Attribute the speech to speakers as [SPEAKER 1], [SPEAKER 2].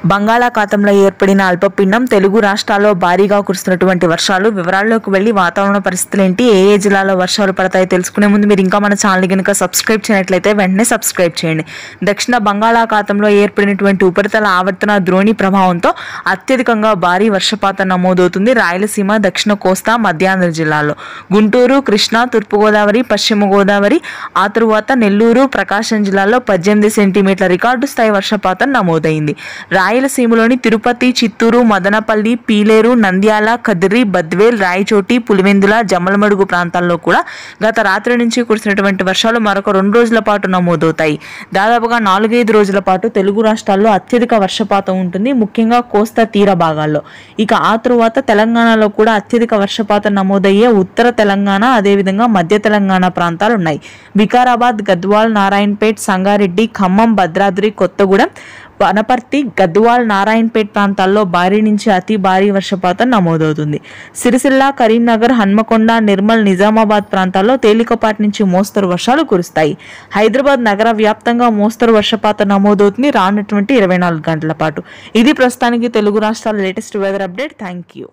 [SPEAKER 1] బంగాళాఖాతంలో ఏర్పడిన అల్పపీడనం తెలుగు రాష్ట్రాల్లో భారీగా కురుస్తున్నటువంటి వర్షాలు. వివరాల్లోకి వెళ్లి వాతావరణ పరిస్థితులు ఏంటి, ఏ ఏ జిల్లాలో వర్షాలు పడతాయో తెలుసుకునే ముందు మీరు ఇంకా మన ఛానల్ కనుక సబ్స్క్రైబ్ చేయనట్లయితే వెంటనే సబ్స్క్రైబ్ చేయండి. దక్షిణ బంగాళాఖాతంలో ఏర్పడినటువంటి ఉపరితల ఆవర్తన ద్రోణి ప్రభావంతో అత్యధికంగా భారీ వర్షపాతం నమోదవుతుంది. రాయలసీమ, దక్షిణ కోస్తా, మధ్యాంధ్ర జిల్లాల్లో, గుంటూరు, కృష్ణా, తూర్పుగోదావరి, పశ్చిమ గోదావరి, ఆ తరువాత నెల్లూరు, ప్రకాశం జిల్లాల్లో 18 సెంటీమీటర్ల రికార్డు స్థాయి వర్షపాతం నమోదైంది. రాయలసీమలోని తిరుపతి, చిత్తూరు, మదనపల్లి, పీలేరు, నంద్యాల, కదిరి, బద్వేల్, రాయచోటి, పులివెందుల, జమ్మలమడుగు ప్రాంతాల్లో కూడా గత రాత్రి నుంచి కురిసినటువంటి వర్షాలు మరొక 2 రోజుల పాటు నమోదవుతాయి. దాదాపుగా 4-5 రోజుల పాటు తెలుగు రాష్ట్రాల్లో అత్యధిక వర్షపాతం ఉంటుంది, ముఖ్యంగా కోస్తా తీర భాగాల్లో. ఇక ఆ తరువాత తెలంగాణలో కూడా అత్యధిక వర్షపాతం నమోదయ్యే ఉత్తర తెలంగాణ, అదేవిధంగా మధ్య తెలంగాణ ప్రాంతాలు ఉన్నాయి. వికారాబాద్, గద్వాల్, నారాయణపేట్, సంగారెడ్డి, ఖమ్మం, భద్రాద్రి, కొత్తగూడెం, వనపర్తి, గద్వాల్, నారాయణపేట్ ప్రాంతాల్లో భారీ నుంచి అతి భారీ వర్షపాతం నమోదవుతుంది. సిరిసిల్ల, కరీంనగర్, హన్మకొండ, నిర్మల్, నిజామాబాద్ ప్రాంతాల్లో తేలికపాటి నుంచి మోస్తరు వర్షాలు కురుస్తాయి. హైదరాబాద్ నగర వ్యాప్తంగా మోస్తరు వర్షపాతం నమోదవుతుంది రానున్నటువంటి 24 గంటల పాటు. ఇది ప్రస్తుతానికి తెలుగు రాష్ట్రాల latest weather update. Thank you.